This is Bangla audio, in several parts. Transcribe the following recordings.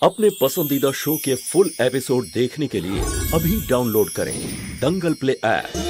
अपने पसंदीदा शो के फुल एपिसोड देखने के लिए अभी डाउनलोड करें दंगल प्ले ऐप।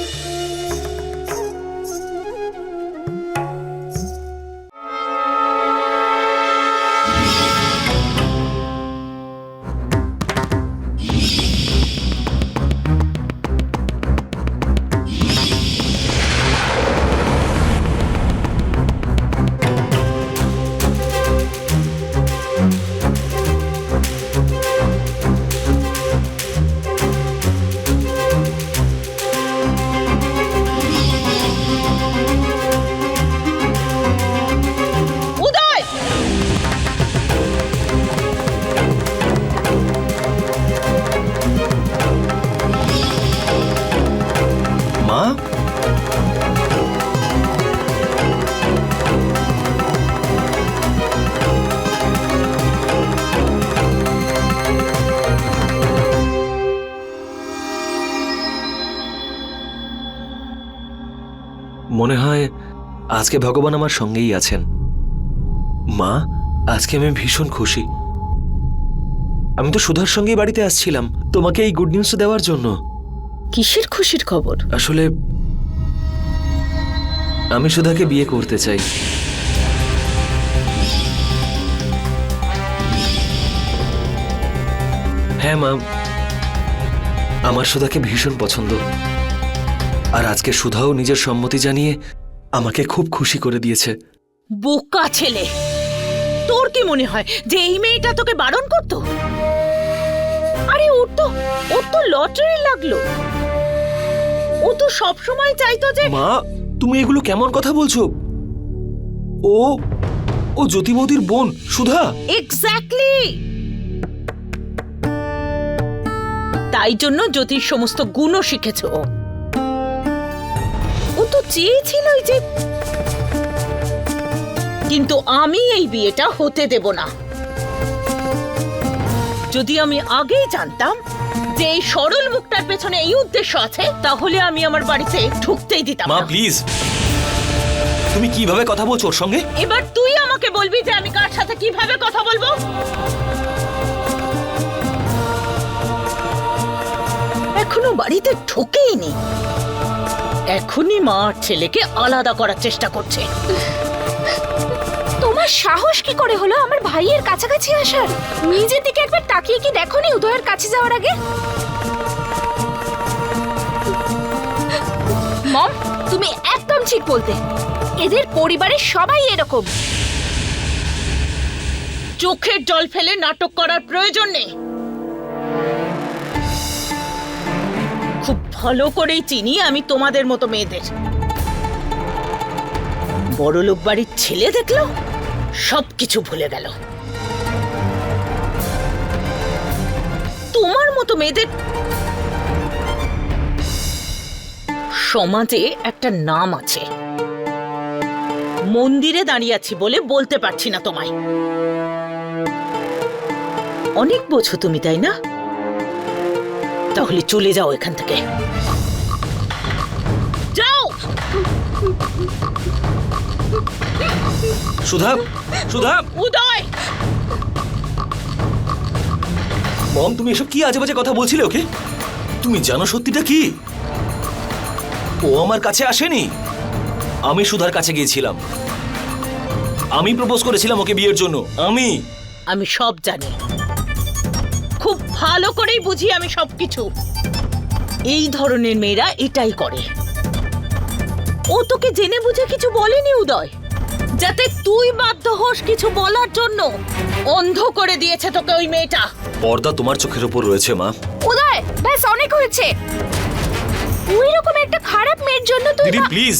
মনে হয় আজকে ভগবান আমার সঙ্গেই আছেন। মা, আজকে আমি ভীষণ খুশি। আমি তো সুধার সঙ্গেই বাড়িতে আসছিলাম তোমাকে এই গুড নিউজ দেওয়ার জন্য। কিসের খুশির খবর? আসলে আমি সুধাকে বিয়ে করতে চাই। হ্যাঁ মা, আমার সুধাকে ভীষণ পছন্দ। আর আজকে সুধাও নিজের সম্মতি জানিয়ে আমাকে খুব খুশি করে দিয়েছে। বোকা ছেলে, তোর কি মনে হয় যে এই মেয়েটা তোকে বারণ করতো? আরে ওর তো লটারি লাগলো। ও তো সব সময় চাইতো যে। মা, তুমি এগুলো কেমন কথা বলছো? ও জ্যোতিমতির বোন সুধা। এক্স্যাক্টলি। তাই জন্য জ্যোতির সমস্ত গুণও শিখেছে ও। ও তো চেয়েছিলই যে, কিন্তু আমি এই বিয়েটা হতে দেব না। যদি আমি আগেই জানতাম যে এই সরল মুখটার পেছনে এই উদ্দেশ্য আছে, তাহলে আমি আমার বাড়িতে ঢুকতেই দিতাম না। মা প্লিজ, তুমি কিভাবে কথা বলছো ওর সঙ্গে? এবার তুই আমাকে বলবি যে আমি কার সাথে কিভাবে কথা বলবো। এখনো বাড়িতে ঢুকেইনি, এখনই মা আর ছেলেকে আলাদা করার চেষ্টা করছে। তোমার সাহস কি করে হলো আমার ভাইয়ের কাছাকাছি আসার? নিজের দিকে একবার তাকিয়ে কি দেখোনি উদয়ের কাছে যাওয়ার আগে? মম, তুমি একদম ঠিক বলতে। এদের পরিবারের সবাই এরকম। চোখের জল ফেলে নাটক করার প্রয়োজন নেই। খুব ভালো করেই চিনি আমি তোমাদের মতো মেয়েদের। বড়লোক বাড়ির ছেলে দেখলো, সবকিছু ভুলে গেল। তোমার মতো মেয়েদের সমাজে একটা নাম আছে। মন্দিরে দাঁড়িয়ে আছি বলে বলতে পারছি না তোমায়। অনেক বোঝো তুমি, তাই না? তাহলে চলে যাও এখান থেকে, যাও। সুধা, সুধা। উদয়, মম, তুমি এসব কি আজে বাজে কথা বলছিলে ওকে? তুমি জানো সত্যিটা কি? ও আমার কাছে আসেনি, আমি সুধার কাছে গিয়েছিলাম। আমি প্রপোজ করেছিলাম ওকে বিয়ের জন্য। আমি সব জানি, খুব ভালো করেই বুঝি আমি সবকিছু। এই ধরনের মেয়েরা এটাই করে। ও তোকে জেনে বুঝে কিছু বলেনি উদয়, যাতে তুই বাধ্য হোস কিছু বলার জন্য। অন্ধ করে দিয়েছে তোকে ওই মেয়েটা। পর্দা তোমার চোখের উপর রয়েছে মা। উদয়, ব্যাস অনেক হয়েছে। ওই রকম একটা খারাপ মেয়ের জন্য তুই। দিদি প্লিজ,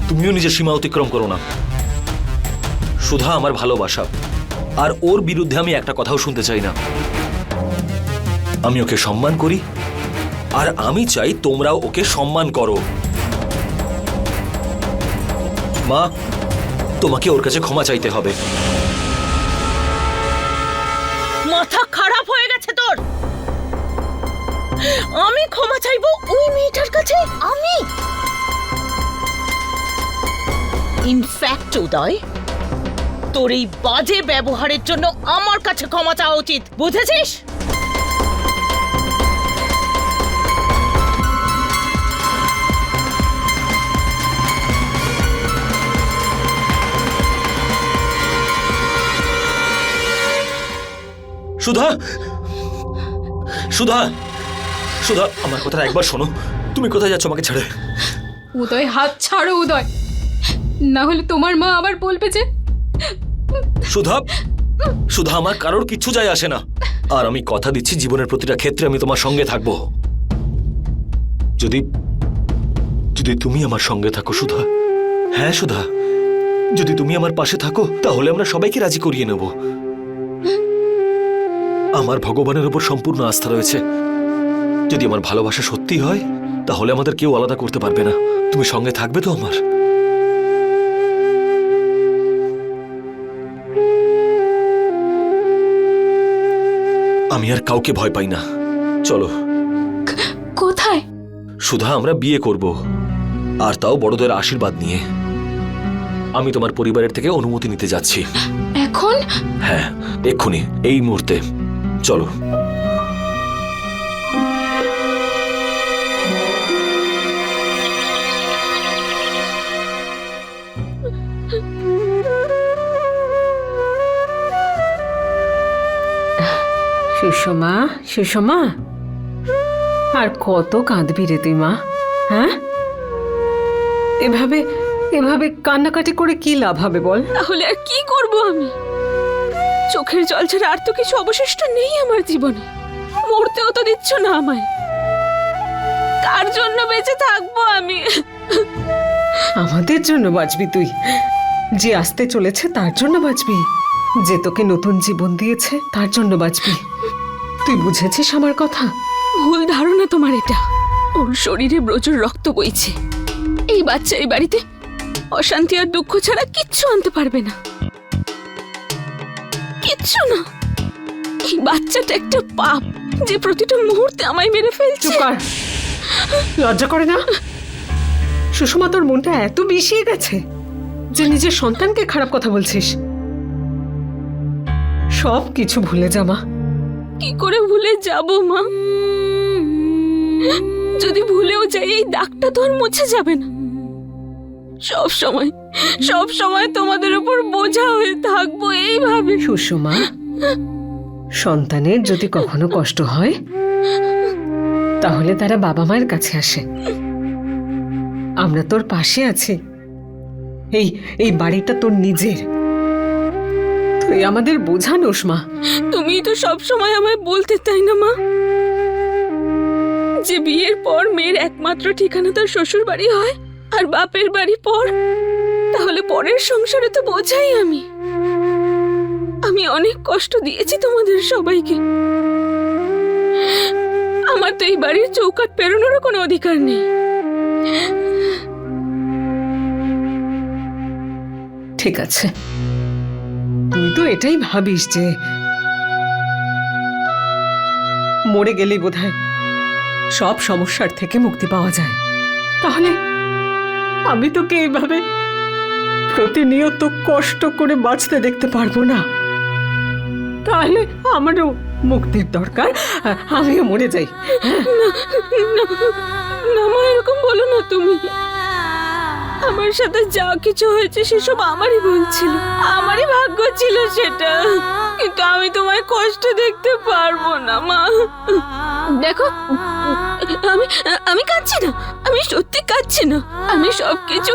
তুমিও নিজের সীমা অতিক্রম করো না। সুধা আমার ভালোবাসা, আর ওর বিরুদ্ধে আমি একটা কথাও শুনতে চাই না। আমি ওকে সম্মান করি, আর আমি চাই তোমরাও ওকে সম্মান করো। মা, তোমাকে ওর কাছে ক্ষমা চাইতে হবে। মাথা খারাপ হয়ে গেছে তোর? আমি ক্ষমা চাইবো ওই মেয়েটার কাছে? আমি ইনফ্যাক্ট উদয়, তোর এই বাজে ব্যবহারের জন্য আমার কাছে ক্ষমা চাওয়া উচিত, বুঝেছিস? সুধা, সুধা, সুধা, আমার কথাটা একবার শোনো। তুমি কোথায় যাচ্ছ আমাকে ছেড়ে? উদয়, হাত ছাড়ো উদয়, না হলে তোমার মা আবার বলবে যে। সুধা, সুধা, আমার কারোর কিচ্ছু যায় আসে না। আর আমি কথা দিচ্ছি জীবনের প্রতিটা ক্ষেত্রে আমি তোমার সঙ্গে থাকবো। যদি যদি তুমি আমার সঙ্গে থাকো সুধা, হ্যাঁ সুধা, যদি তুমি আমার পাশে থাকো তাহলে আমরা সবাইকে রাজি করিয়ে নেব। আমার ভগবানের উপর সম্পূর্ণ আস্থা রয়েছে। যদি আমার ভালোবাসা সত্যি হয় তাহলে আমাদের কেউ আলাদা করতে পারবে না। তুমি সঙ্গে থাকবে তো আমার? আমি আর কাউকে ভয় পাই না। চলো। কোথায়? সুধা, আমরা বিয়ে করব, আর তাও বড়দের আশীর্বাদ নিয়ে। আমি তোমার পরিবারের থেকে অনুমতি নিতে যাচ্ছি। এখন? হ্যাঁ, এক্ষুনি, এই মুহূর্তে। চলো। সুষমা, সুষমা, আর কত কাঁদবি রে তুই মা? হ্যাঁ, এভাবে এভাবে কান্নাকাটি করে কি লাভ হবে বল? তাহলে আর কি করব আমি? চোখের জল ছাড়া আর তো কিছু অবশিষ্ট নেই আমার জীবনে। মরতেও তো দিচ্ছ না আমায়। কার জন্য বেঁচে থাকবো আমি? আমাদের জন্য বাঁচবি তুই। যে আসতে চলেছে তার জন্য বাঁচবি। যে তোকে নতুন জীবন দিয়েছে তার জন্য বাঁচবি। তুই বুঝেছিস আমার কথা? ভুল ধারণা তোমার এটা। ওর শরীরে প্রচুর রক্ত বইছে। এই বাচ্চা এই বাড়িতে অশান্তি আর দুঃখ ছাড়া কিচ্ছু আনতে পারবে না। কিচ্ছু না। এই বাচ্চাটা একটা পাপ যে প্রতিটা মুহূর্তে আমায় মেরে ফেলছে। চুপ কর। লজ্জা করে না? সুষমা, তোর মনটা এত বিষিয়ে গেছে যে নিজের সন্তানকে খারাপ কথা বলছিস। সব কিছু ভুলে যা মা। কি করে ভুলে যাব মা? যদি ভুলেও যাই এই দাগটা তো আর মুছে যাবে না। সব সময় তোমাদের উপর বোঝা হয়ে থাকবো এইভাবে। সুষমা, সন্তানের যদি কখনো কষ্ট হয় তাহলে তারা বাবা মায়ের কাছে আসে। আমরা তোর পাশে আছি। এই বাড়িটা তোর নিজের। তুই আমাদের বোঝানোস মা। তুমি তো সব সময় আমায় বলতে, তাই না মা, যে বিয়ের পর মেয়ের একমাত্র ঠিকানা তার শ্বশুর বাড়ি হয় আর বাপের বাড়ি পর। তাহলে পরের সংসারে তো বোঝাই আমি। আমি অনেক কষ্ট দিয়েছি তোমাদের সবাইকে। আমার তো এই বাড়ির চৌকাঠ পেরোনোরও কোনো অধিকার নেই। ঠিক আছে, তুই তো এটাই ভাবিস যে মরে গেলেই বোধহয় সব সমস্যার থেকে মুক্তি পাওয়া যায়। তাহলে আমি তোকে এইভাবে প্রতিনিয়ত কষ্ট করে বাঁচতে দেখতে পারবো না। তাহলে আমারও মুক্তির দরকার, আমিও মরে যাই। না মা, এরকম বলো না তুমি। আমার সাথে যা কিছু হয়েছে সেসব আমারই ভুল ছিল, আমারই ভাগ্য ছিল সেটা। কিন্তু আমি তোমায় কষ্ট দেখতে পারবো না মা। দেখো, আমি কাঁদছি না, আমি সত্যি কাঁদছি না। আমি সবকিছু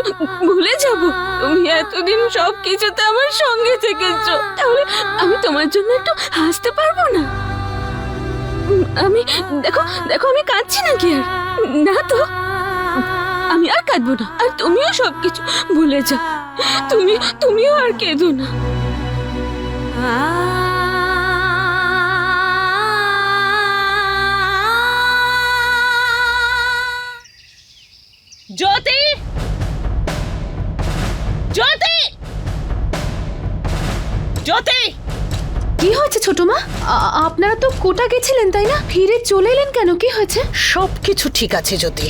ভুলে যাব। তুমি এতদিন সবকিছুতে আমার সঙ্গে থেকেছো, তাহলে আমি তোমার জন্য একটু হাসতে পারবো না? আমি দেখো আমি কাঁদছি না কি? আর না তো, আমি আর কাঁদবো না। আর তুমিও সবকিছু ভুলে যাও। তুমিও আর কেঁদো না। জ্যোতি, জ্যোতি, জ্যোতি! কি হয়েছে ছোট মা? আপনারা তো কোটা গেছিলেন তাই না? ফিরে চলে এলেন কেন? কি হয়েছে? সবকিছু ঠিক আছে জ্যোতি,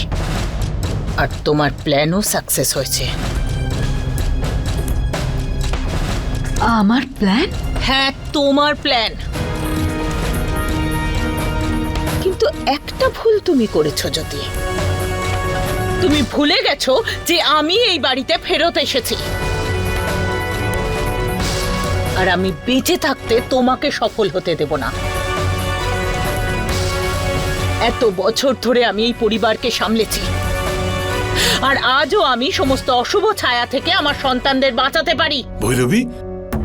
আর তোমার প্ল্যানও সাকসেস হয়েছে। আমার প্ল্যান? হ্যাঁ, তোমার প্ল্যান। কিন্তু একটা ভুল তুমি করেছো জ্যোতি। তুমি ভুলে গেছো যে আমি এই বাড়িতে ফেরত এসেছি, আর আমি বেঁচে থাকতে তোমাকে সফল হতে দেব না। এত বছর ধরে আমি এই পরিবারকে সামলেছি, আর আজও আমি সমস্ত অশুভ ছায়া থেকে আমার সন্তানদের বাঁচাতে পারি। ভৈরবী,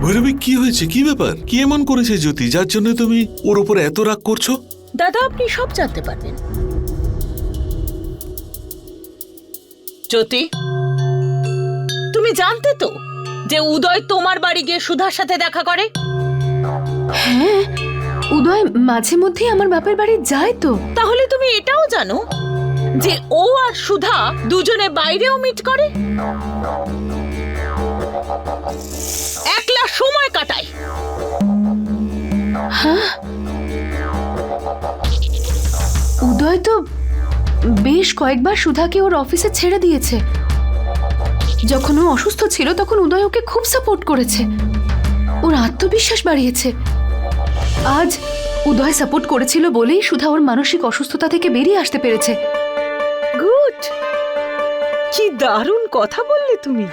ভৈরবী কি হয়েছে? কি ব্যাপার? কি এমন করেছে জ্যোতি যার জন্য তুমি ওর উপর এত রাগ করছো? দাদা, আপনি সব জানতে পারবেন। জ্যোতি, তুমি জানতে তো যে উদয় তোমার বাড়ি গিয়ে সুধার সাথে দেখা করে? হ্যাঁ, উদয় মাঝে মধ্যেই আমার বাপের বাড়ি যায় তো। তাহলে তুমি এটাও জানো যে ও আর সুধা দুজনে বাইরেও মিট করে, একলা সময় কাটায়। হ্যাঁ, উদয় তো বেশ কয়েকবার সুধাকে ওর অফিসে ছেড়ে দিয়েছে। যখন ও অসুস্থ ছিল তখন উদয় ওকে খুব সাপোর্ট করেছে, ওর আত্মবিশ্বাস বাড়িয়েছে। আজ উদয় সাপোর্ট করেছিল বলেই সুধা ওর মানসিক অসুস্থতা থেকে বেরিয়ে আসতে পেরেছে। গুড, কি দারুণ কথা বললে তুমি।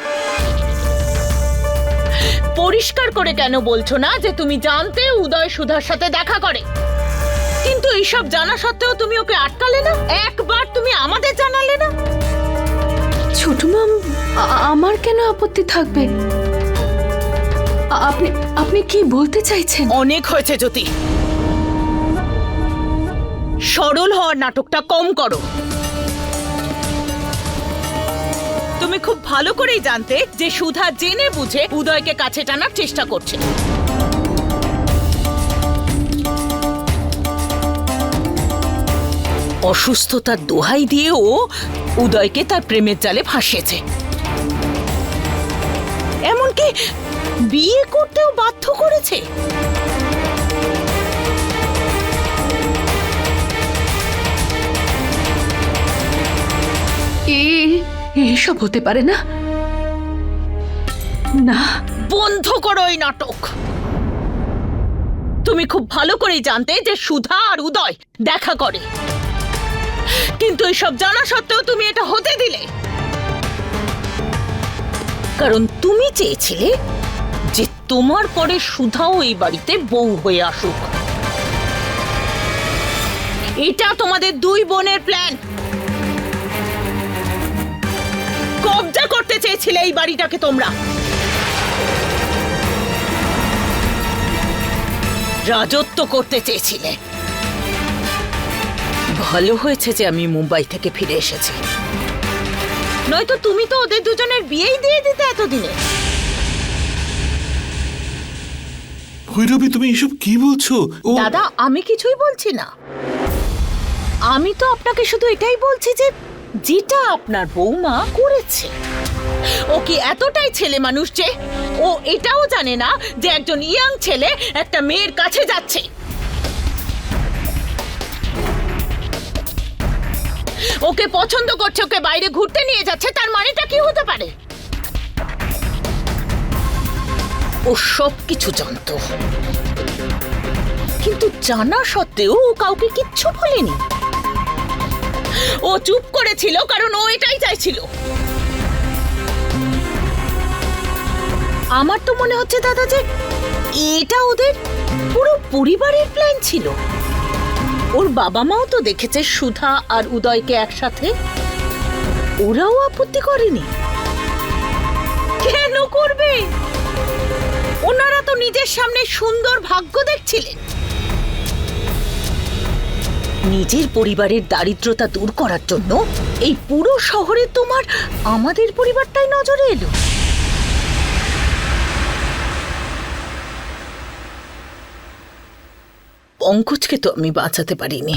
পরিষ্কার করে কেন বলছো না যে তুমি জানতে উদয় সুধার সাথে দেখা করে, কিন্তু এইসব জানা সত্ত্বেও তুমি ওকে আটকালে না? একবার তুমি আমাদের জানালে না? ছোট মাম, আমার কেন আপত্তি থাকবে? আপনি আপনি কি বলতে চাইছেন? অনেক হয়েছে জ্যোতি, সরল হওয়ার নাটকটা কম করো। তুমি খুব ভালো করেই জানতে যে সুধা জেনে বুঝে উদয়কে কাছে টানার চেষ্টা করছে। অসুস্থতার দোহাই দিয়ে ও উদয়কে তার প্রেমের জালে ফাঁসিয়েছে, এমনকি বিয়ে করতেও বাধ্য করেছে। এসব হতে পারে না। না, বন্ধ করো এই নাটক। তুমি খুব ভালো করেই জানতে যে সুধা আর উদয় দেখা করে, কিন্তু এসব জানা সত্ত্বেও তুমি এটা হতে দিলে, কারণ তুমি চেয়েছিলে যে তোমার পরে সুধাও এই বাড়িতে বউ হয়ে আসুক। এটা তোমাদের দুই বোনের প্ল্যান। কবজা করতে চেয়েছিলে এই বাড়িটাকে তোমরা, রাজত্ব করতে চেয়েছিলে। ভালো হয়েছে যে আমি মুম্বাই থেকে ফিরে এসেছি, নয়তো তুমি তো ওদের দুজনের বিয়েই দিয়ে দিতে এতদিনে। ভৈরবী, তুমি এসব কি বলছো? দাদা, আমি কিছুই বলছি না। আমি তো আপনাকে শুধু এটাই বলছি যে যেটা আপনার বৌমা করেছে, ও কি এতটাই ছেলে মানুষ যে ও এটাও জানে না যে একজন ইয়াং ছেলে একটা মেয়ের কাছে যাচ্ছে? ওকে পছন্দ করছে, ওকে বাইরে ঘুরতে নিয়ে যাচ্ছে, তার মানেটা কি হতে পারে? ও সব কিছু জানতো, কিন্তু জানা সত্ত্বেও ও কাউকে কিচ্ছু বলেনি। ও চুপ করেছিল কারণ ও এটাই চাইছিল। আমার তো মনে হচ্ছে দাদা যে এটা ওদের পুরো পরিবারের প্ল্যান ছিল। ওর বাবা মাও তো দেখেছে সুধা আর উদয়কে একসাথে, ওরাও আপত্তি করেনি। কেন করবে? ওনারা তো নিজের সামনে সুন্দর ভাগ্য দেখছিলেন। নিজের পরিবারের দারিদ্রতা দূর করার জন্য এই পুরো শহরে তোমার আমাদের পরিবারটাই নজরে এলো। পঙ্কজকে তো আমি বাঁচাতে পারিনি,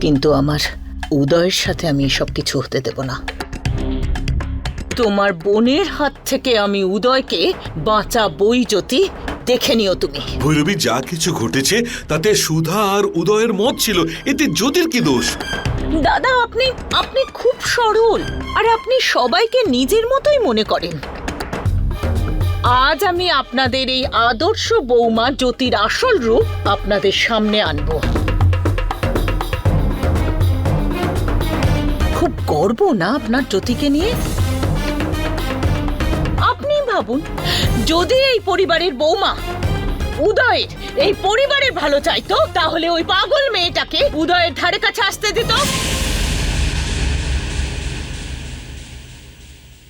কিন্তু আমার উদয়ের সাথে আমি এসব কিছু হতে দেব না। তোমার বোনের হাত থেকে আমি উদয়কে বাঁচাবই জ্যোতি, দেখে নিও তুমি। ভৈরবী, যা কিছু ঘটেছে তাতে সুধা আর উদয়ের মত ছিল, এতে জ্যোতির কি দোষ? দাদা, আপনি খুব সরল, আর আপনি সবাইকে নিজের মতোই মনে করেন। আজ আমি আপনাদের এই আদর্শ বৌমা জ্যোতির আসল রূপ আপনাদের সামনে আনব। খুব গর্ব না আপনার জ্যোতিকে নিয়ে? আপনি ভাবুন, যদি এই পরিবারের বৌমা উদয়ের এই পরিবারের ভালো চাইতো, তাহলে ওই পাগল মেয়েটাকে উদয়ের ধারে কাছে আসতে দিত।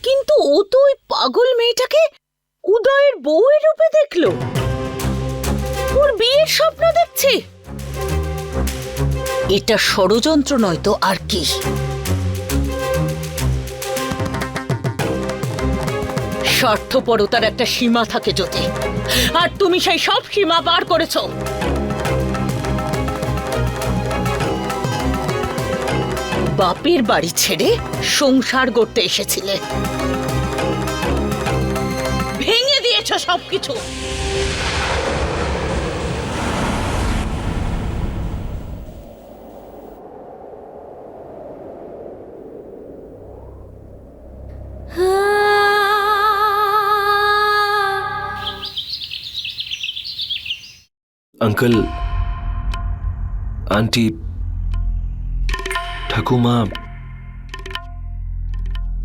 কিন্তু ও তো ওই পাগল মেয়েটাকে উদয়ের বউয়ের রূপে দেখলো, ওর বিয়ের স্বপ্ন দেখছে। এটা ষড়যন্ত্র নয় তো আর কি? স্বার্থপরতার একটা সীমা থাকে যদি, আর তুমি সেই সব সীমা পার করেছো। বাপের বাড়ি ছেড়ে সংসার করতে এসেছিলে, ভেঙে দিয়েছ সবকিছু। আঙ্কেল, আন্টি, ঠাকুমা,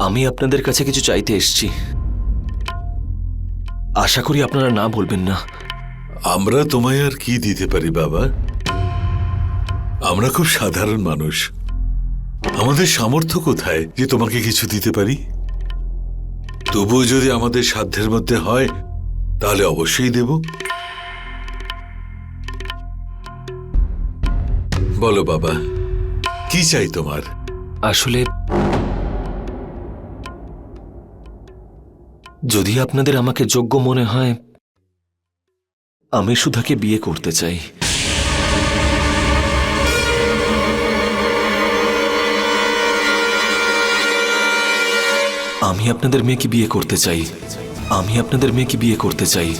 আমি আপনাদের কাছে কিছু চাইতে এসেছি। আশা করি আপনারা না বলবেন না। আমরা তোমায় আর কি দিতে পারি বাবা? আমরা খুব সাধারণ মানুষ, আমাদের সামর্থ্য কোথায় যে তোমাকে কিছু দিতে পারি? তবুও যদি আমাদের সাধ্যের মধ্যে হয় তাহলে অবশ্যই দেব। বলো বাবা, কি চাই তোমার? আসলে যদি আপনাদের আমাকে যোগ্য মনে হয়, আমি সুধাকে বিয়ে করতে চাই। আমি আপনাদের মেয়েকে বিয়ে করতে চাই। আমি আপনাদের মেয়েকে বিয়ে করতে চাই।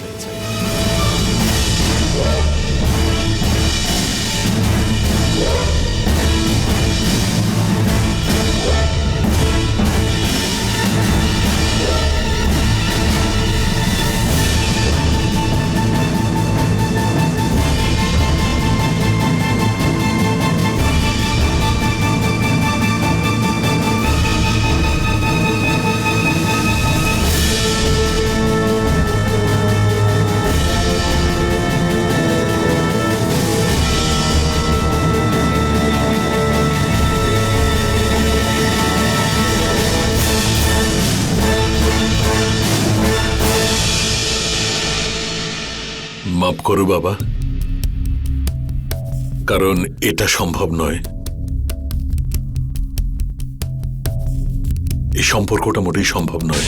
মাফ করো বাবা, কারণ এটা সম্ভব নয়। এই সম্পর্কটা মোটেই সম্ভব নয়।